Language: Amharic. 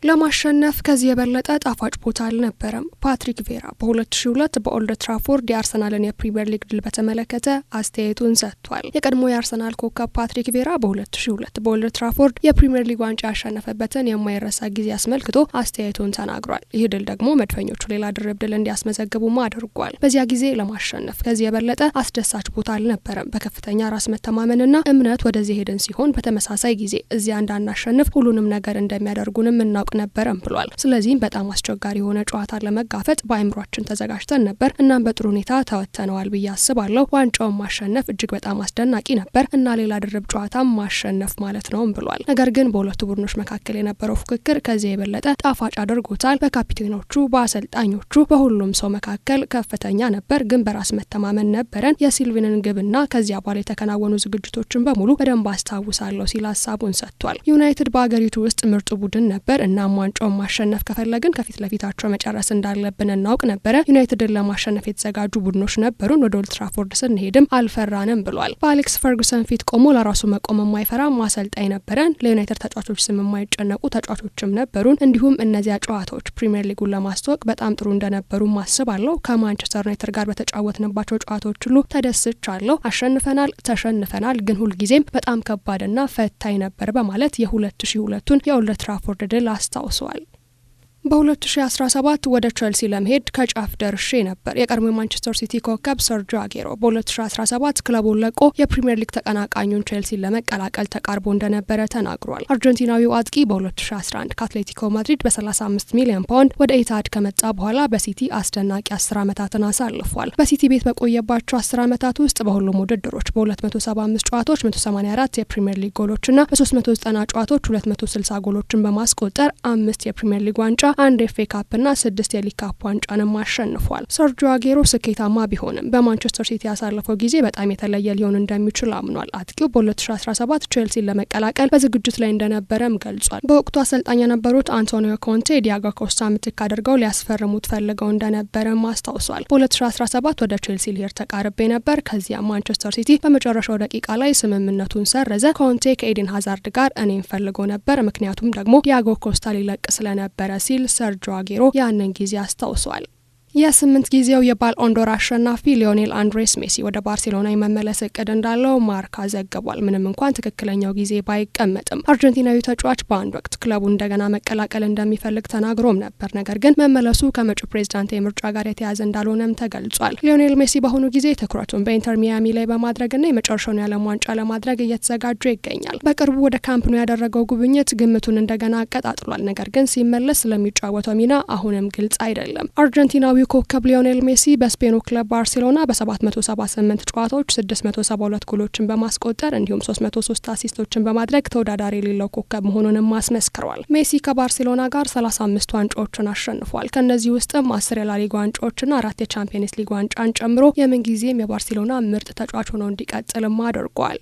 ለማሸነፍ ከዚህ የበለጠ ጣፋጭ ቦታ አልነበረም። ፓትሪክ ቬራ በ2002 በኦልድ ትራፎርድ የአርሰናልን የፕሪሚየር ሊግ ድል በተመለከተ አስተያየቱን ሰጥቷል። የቀድሞ የአርሰናል ኮከብ ፓትሪክ ቬራ በ2002 በኦልድ ትራፎርድ የፕሪሚየር ሊግ ዋንጫ ያሸነፈበትን የማይረሳ ጊዜ አስመልክቶ አስተያየቱን ተናግሯል። ይህ ድል ደግሞ መድፈኞቹ ሌላ ድርብ ድል እንዲያስመዘግቡም አድርጓል። በዚያ ጊዜ ለማሸነፍ ከዚህ የበለጠ አስደሳች ቦታ አልነበረም። በከፍተኛ ራስ መተማመንና እምነት ወደዚህ ሄድን ሲሆን በተመሳሳይ ጊዜ እዚያ እንዳናሸንፍ ሁሉንም ነገር እንደሚያደርጉንም እናውቅ ነበረም ብሏል። ስለዚህም በጣም አስቸጋሪ የሆነ ጨዋታ ለመጋፈጥ በአይምሯችን ተዘጋጅተን ነበር። እናም በጥሩ ሁኔታ ተወጥተነዋል ብዬ አስባለሁ። ዋንጫውን ማሸነፍ እጅግ በጣም አስደናቂ ነበር እና ሌላ ድርብ ጨዋታም ማሸነፍ ማለት ነውም ብሏል። ነገር ግን በሁለቱ ቡድኖች መካከል የነበረው ፉክክር ከዚህ የበለጠ ጣፋጭ አድርጎታል። በካፒቴኖቹ፣ በአሰልጣኞቹ፣ በሁሉም ሰው መካከል ከፍተኛ ነበር፣ ግን በራስ መተማመን ነበረን። የሲልቪንን ግብና ከዚያ በኋላ የተከናወኑ ዝግጅቶችን በሙሉ በደንብ አስታውሳለሁ ሲል ሀሳቡን ሰጥቷል። ዩናይትድ በአገሪቱ ውስጥ ምርጡ ቡድን ነበር እና ዋንጫውን ማሸነፍ ከፈለግን ከፊት ለፊታቸው መጨረስ እንዳለብን እናውቅ ነበረ። ዩናይትድን ለማሸነፍ የተዘጋጁ ቡድኖች ነበሩን። ወደ ኦልድ ትራፎርድ ስንሄድም አልፈራንም ብሏል። በአሌክስ ፈርጉሰን ፊት ቆሞ ለራሱ መቆም የማይፈራ አሰልጣኝ ነበረን። ለዩናይትድ ተጫዋቾች ስም የማይጨነቁ ተጫዋቾችም ነበሩን። እንዲሁም እነዚያ ጨዋታዎች ፕሪሚየር ሊጉን ለማስተዋወቅ በጣም ጥሩ እንደነበሩ አስባለሁ። ከማንቸስተር ዩናይትድ ጋር በተጫወትንባቸው ጨዋታዎች ሁሉ ተደስቻለሁ። አሸንፈናል፣ ተሸንፈናል፣ ግን ሁልጊዜም በጣም ከባድና ፈታኝ ነበር በማለት የ2002ቱን የኦልድ ትራፎርድ ድል አስታውሰዋል። በ2017 ወደ ቼልሲ ለመሄድ ከጫፍ ደርሼ ነበር። የቀድሞ የማንቸስተር ሲቲ ኮከብ ሰርጂዮ አጌሮ በ2017 ክለቡን ለቆ የፕሪሚየር ሊግ ተቀናቃኙን ቼልሲን ለመቀላቀል ተቃርቦ እንደነበረ ተናግሯል። አርጀንቲናዊው አጥቂ በ2011 ከአትሌቲኮ ማድሪድ በ35 ሚሊዮን ፓውንድ ወደ ኢታድ ከመጣ በኋላ በሲቲ አስደናቂ 10 ዓመታትን አሳልፏል። በሲቲ ቤት በቆየባቸው 10 ዓመታት ውስጥ በሁሉም ውድድሮች በ275 ጨዋታዎች 184 የፕሪሚየር ሊግ ጎሎችና በ390 ጨዋታዎች 260 ጎሎችን በማስቆጠር 5 የፕሪሚየር ሊግ ዋንጫ፣ 1 ኤፍኤ ካፕ እና 6 የሊግ ካፕ ዋንጫንም አሸንፏል። ሰርጂዮ አጌሮ ስኬታማ ቢሆንም በማንቸስተር ሲቲ ያሳለፈው ጊዜ በጣም የተለየ ሊሆን እንደሚችል አምኗል። አጥቂው በ2017 ቼልሲን ለመቀላቀል በዝግጅት ላይ እንደነበረም ገልጿል። በወቅቱ አሰልጣኝ የነበሩት አንቶኒዮ ኮንቴ ዲያጎ ኮስታ ምትክ አድርገው ሊያስፈርሙት ፈልገው እንደነበረም አስታውሷል። በ2017 ወደ ቼልሲ ሊሄድ ተቃርቤ ነበር። ከዚያ ማንቸስተር ሲቲ በመጨረሻው ደቂቃ ላይ ስምምነቱን ሰረዘ። ኮንቴ ከኤዲን ሃዛርድ ጋር እኔን ፈልገው ነበር፣ ምክንያቱም ደግሞ ዲያጎ ኮስታ ሊለቅ ስለነበረ ሲል ሰርጂዮ አጌሮ ያንን ጊዜ አስታውሷል። የ8 ጊዜው የባልኦን ዶር አሸናፊ ሊዮኔል አንድሬስ ሜሲ ወደ ባርሴሎና የመመለስ እቅድ እንዳለው ማርካ ዘግቧል። ምንም እንኳን ትክክለኛው ጊዜ ባይቀመጥም አርጀንቲናዊ ተጫዋች በአንድ ወቅት ክለቡ እንደገና መቀላቀል እንደሚፈልግ ተናግሮም ነበር። ነገር ግን መመለሱ ከመጪው ፕሬዝዳንት የምርጫ ጋር የተያዘ እንዳልሆነም ተገልጿል። ሊዮኔል ሜሲ በአሁኑ ጊዜ ትኩረቱን በኢንተር ሚያሚ ላይ በማድረግና የመጨረሻውን የዓለም ዋንጫ ለማድረግ እየተዘጋጀ ይገኛል። በቅርቡ ወደ ካምፕ ኑ ያደረገው ጉብኝት ግምቱን እንደገና አቀጣጥሏል። ነገር ግን ሲመለስ ስለሚጫወተው ሚና አሁንም ግልጽ አይደለም። አርጀንቲናዊ ኮከብ ሊዮኔል ሜሲ በስፔኑ ክለብ ባርሴሎና በ778 ጨዋታዎች 672 ጎሎችን በማስቆጠር እንዲሁም 303 አሲስቶችን በማድረግ ተወዳዳሪ የሌለው ኮከብ መሆኑንም አስመስክሯል። ሜሲ ከባርሴሎና ጋር 35 ዋንጫዎችን አሸንፏል። ከነዚህ ውስጥም 10 የላሊጋ ዋንጫዎችና 4 የቻምፒየንስ ሊግ ዋንጫን ጨምሮ የምንጊዜም የባርሴሎና ምርጥ ተጫዋች ሆኖ እንዲቀጥልም አድርጓል።